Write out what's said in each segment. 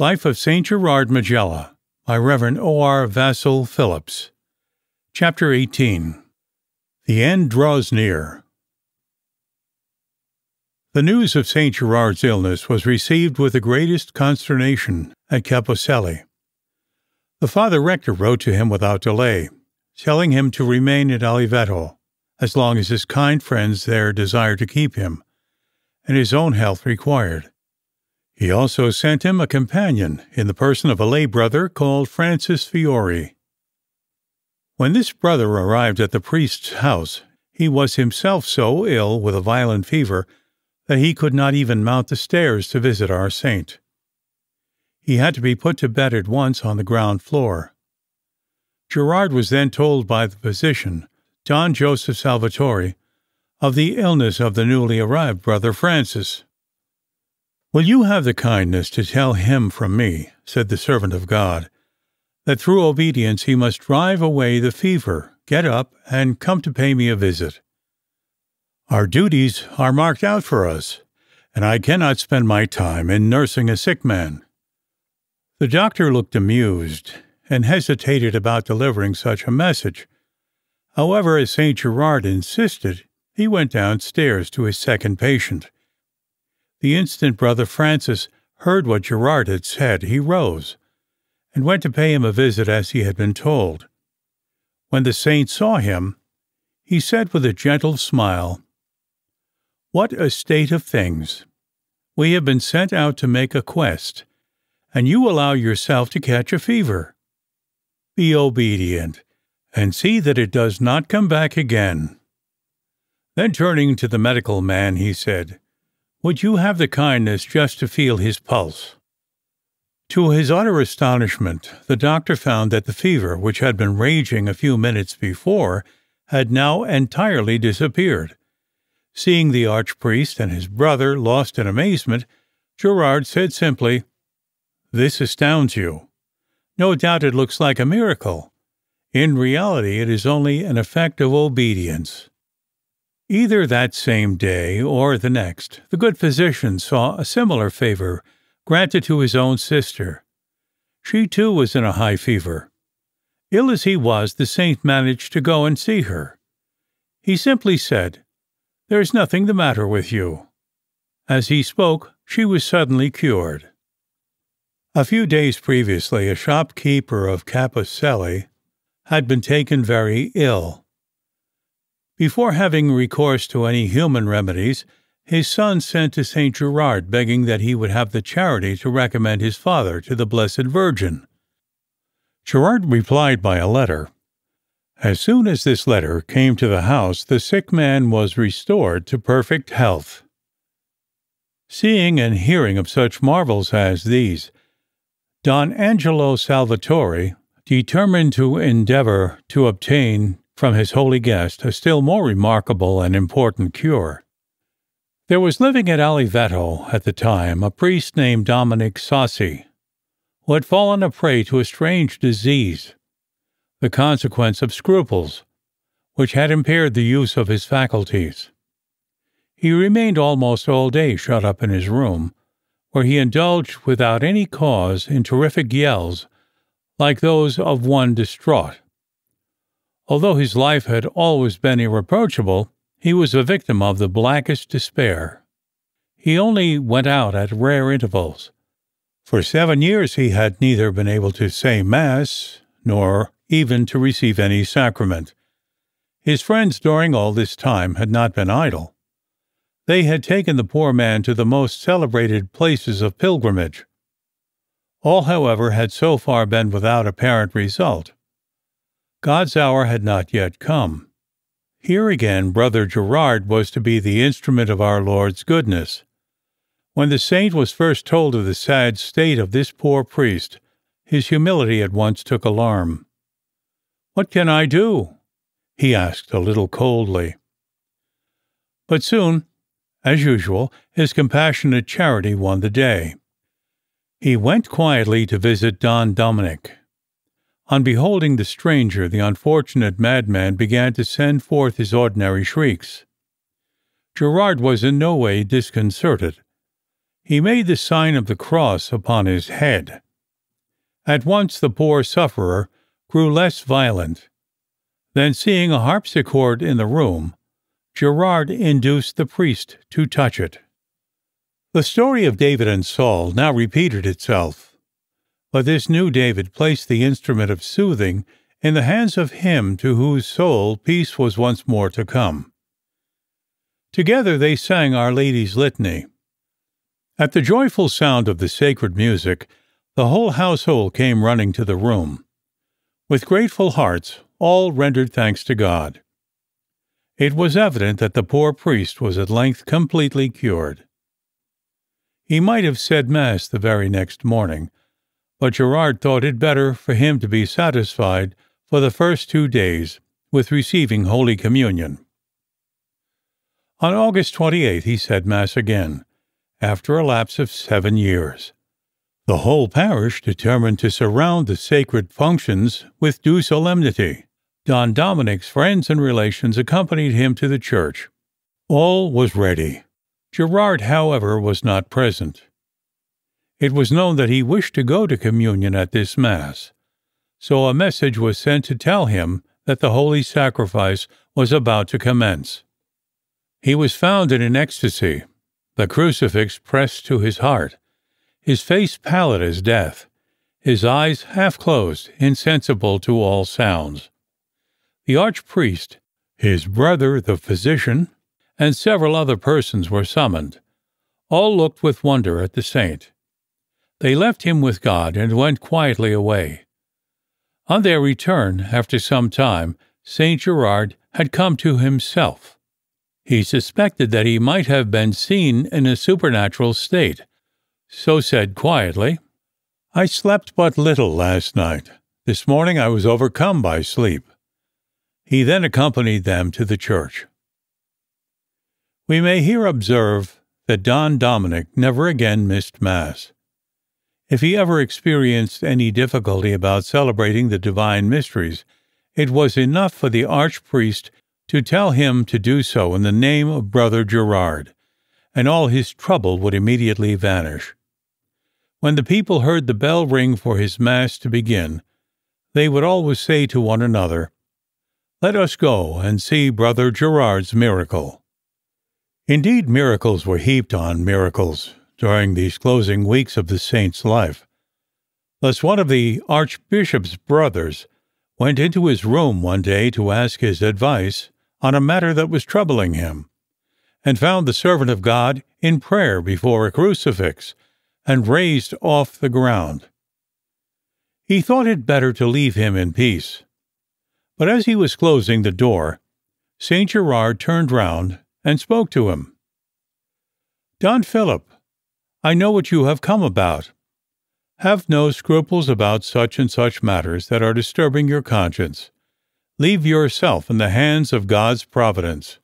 Life of Saint Gerard Majella by Rev. O.R. Vassall-Phillips. Chapter 18. The End Draws Near. The news of Saint Gerard's illness was received with the greatest consternation at Caposeli. The Father Rector wrote to him without delay, telling him to remain at Oliveto as long as his kind friends there desired to keep him, and his own health required. He also sent him a companion in the person of a lay brother called Francis Fiore. When this brother arrived at the priest's house, he was himself so ill with a violent fever that he could not even mount the stairs to visit our saint. He had to be put to bed at once on the ground floor. Gerard was then told by the physician, Don Joseph Salvatore, of the illness of the newly arrived brother Francis. "Will you have the kindness to tell him from me," said the servant of God, "that through obedience he must drive away the fever, get up, and come to pay me a visit. Our duties are marked out for us, and I cannot spend my time in nursing a sick man." The doctor looked amused, and hesitated about delivering such a message. However, as Saint Gerard insisted, he went downstairs to his second patient. The instant Brother Francis heard what Gerard had said, he rose, and went to pay him a visit as he had been told. When the saint saw him, he said with a gentle smile, "What a state of things! We have been sent out to make a quest, and you allow yourself to catch a fever. Be obedient, and see that it does not come back again." Then turning to the medical man, he said, "Would you have the kindness just to feel his pulse?" To his utter astonishment, the doctor found that the fever, which had been raging a few minutes before, had now entirely disappeared. Seeing the archpriest and his brother lost in amazement, Gerard said simply, "This astounds you. No doubt it looks like a miracle. In reality, it is only an effect of obedience." Either that same day or the next, the good physician saw a similar favor granted to his own sister. She too was in a high fever. Ill as he was, the saint managed to go and see her. He simply said, "There is nothing the matter with you." As he spoke, she was suddenly cured. A few days previously, a shopkeeper of Caposeli had been taken very ill. Before having recourse to any human remedies, his son sent to Saint Gerard begging that he would have the charity to recommend his father to the Blessed Virgin. Gerard replied by a letter. As soon as this letter came to the house, the sick man was restored to perfect health. Seeing and hearing of such marvels as these, Don Angelo Salvatore determined to endeavor to obtain from his holy guest a still more remarkable and important cure. There was living at Oliveto at the time a priest named Dominic Sassi, who had fallen a prey to a strange disease, the consequence of scruples, which had impaired the use of his faculties. He remained almost all day shut up in his room, where he indulged without any cause in terrific yells like those of one distraught. Although his life had always been irreproachable, he was a victim of the blackest despair. He only went out at rare intervals. For 7 years he had neither been able to say Mass, nor even to receive any sacrament. His friends during all this time had not been idle. They had taken the poor man to the most celebrated places of pilgrimage. All, however, had so far been without apparent result. God's hour had not yet come. Here again Brother Gerard was to be the instrument of our Lord's goodness. When the saint was first told of the sad state of this poor priest, his humility at once took alarm. "What can I do?" he asked a little coldly. But soon, as usual, his compassionate charity won the day. He went quietly to visit Don Dominic. On beholding the stranger, the unfortunate madman began to send forth his ordinary shrieks. Gerard was in no way disconcerted. He made the sign of the cross upon his head. At once the poor sufferer grew less violent. Then, seeing a harpsichord in the room, Gerard induced the priest to touch it. The story of David and Saul now repeated itself, but this new David placed the instrument of soothing in the hands of him to whose soul peace was once more to come. Together they sang Our Lady's Litany. At the joyful sound of the sacred music, the whole household came running to the room. With grateful hearts, all rendered thanks to God. It was evident that the poor priest was at length completely cured. He might have said Mass the very next morning, but Gerard thought it better for him to be satisfied for the first 2 days with receiving Holy Communion. On August 28th he said Mass again, after a lapse of 7 years. The whole parish determined to surround the sacred functions with due solemnity. Don Dominic's friends and relations accompanied him to the church. All was ready. Gerard, however, was not present. It was known that he wished to go to communion at this Mass, so a message was sent to tell him that the Holy Sacrifice was about to commence. He was found in an ecstasy, the crucifix pressed to his heart, his face pallid as death, his eyes half closed, insensible to all sounds. The archpriest, his brother the physician, and several other persons were summoned. All looked with wonder at the saint. They left him with God and went quietly away. On their return, after some time, Saint Gerard had come to himself. He suspected that he might have been seen in a supernatural state, so said quietly, "I slept but little last night. This morning I was overcome by sleep." He then accompanied them to the church. We may here observe that Don Dominic never again missed Mass. If he ever experienced any difficulty about celebrating the divine mysteries, it was enough for the archpriest to tell him to do so in the name of Brother Gerard, and all his trouble would immediately vanish. When the people heard the bell ring for his Mass to begin, they would always say to one another, "Let us go and see Brother Gerard's miracle." Indeed, miracles were heaped on miracles during these closing weeks of the saint's life. Thus one of the archbishop's brothers went into his room one day to ask his advice on a matter that was troubling him, and found the servant of God in prayer before a crucifix and raised off the ground. He thought it better to leave him in peace. But as he was closing the door, Saint Gerard turned round and spoke to him. "Don Philip, I know what you have come about. Have no scruples about such and such matters that are disturbing your conscience. Leave yourself in the hands of God's providence."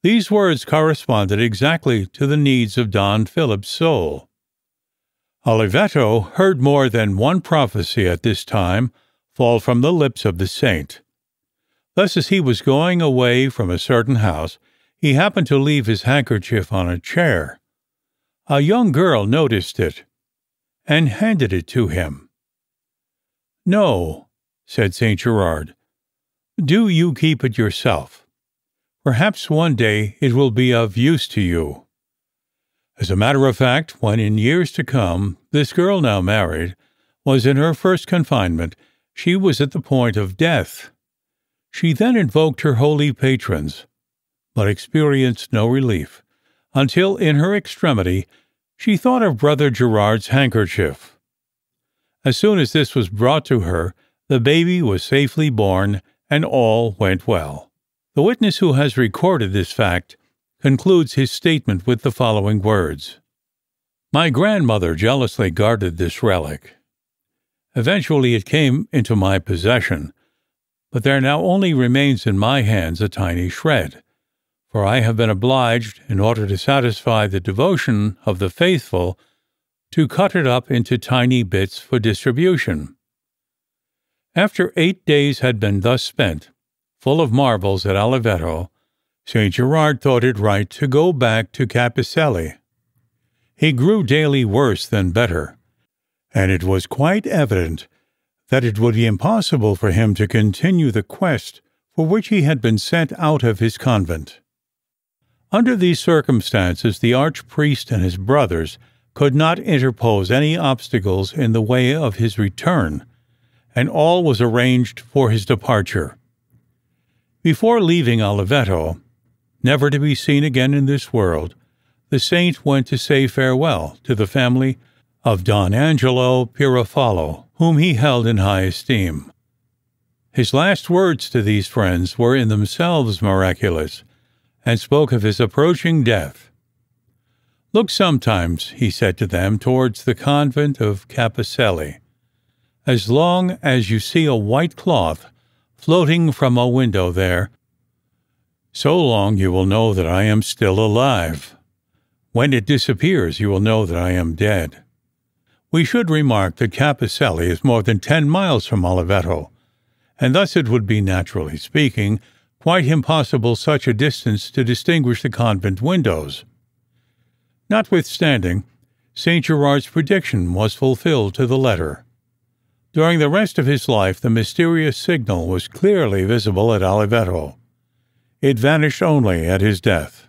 These words corresponded exactly to the needs of Don Philip's soul. Oliveto heard more than one prophecy at this time fall from the lips of the saint. Thus, as he was going away from a certain house, he happened to leave his handkerchief on a chair. A young girl noticed it and handed it to him. "No," said Saint Gerard, "do you keep it yourself. Perhaps one day it will be of use to you." As a matter of fact, when in years to come this girl, now married, was in her first confinement, she was at the point of death. She then invoked her holy patrons, but experienced no relief, until in her extremity she thought of Brother Gerard's handkerchief. As soon as this was brought to her, the baby was safely born, and all went well. The witness who has recorded this fact concludes his statement with the following words: "My grandmother jealously guarded this relic. Eventually it came into my possession, but there now only remains in my hands a tiny shred, for I have been obliged, in order to satisfy the devotion of the faithful, to cut it up into tiny bits for distribution." After 8 days had been thus spent, full of marvels at Oliveto, St. Gerard thought it right to go back to Capicelli. He grew daily worse than better, and it was quite evident that it would be impossible for him to continue the quest for which he had been sent out of his convent. Under these circumstances, the archpriest and his brothers could not interpose any obstacles in the way of his return, and all was arranged for his departure. Before leaving Oliveto, never to be seen again in this world, the saint went to say farewell to the family of Don Angelo Pirafalo, whom he held in high esteem. His last words to these friends were in themselves miraculous, and spoke of his approaching death. "Look sometimes," he said to them, "towards the convent of Caposelli. As long as you see a white cloth floating from a window there, so long you will know that I am still alive. When it disappears, you will know that I am dead." We should remark that Caposelli is more than 10 miles from Oliveto, and thus it would be, naturally speaking, quite impossible such a distance to distinguish the convent windows. Notwithstanding, St. Gerard's prediction was fulfilled to the letter. During the rest of his life, the mysterious signal was clearly visible at Oliveto. It vanished only at his death.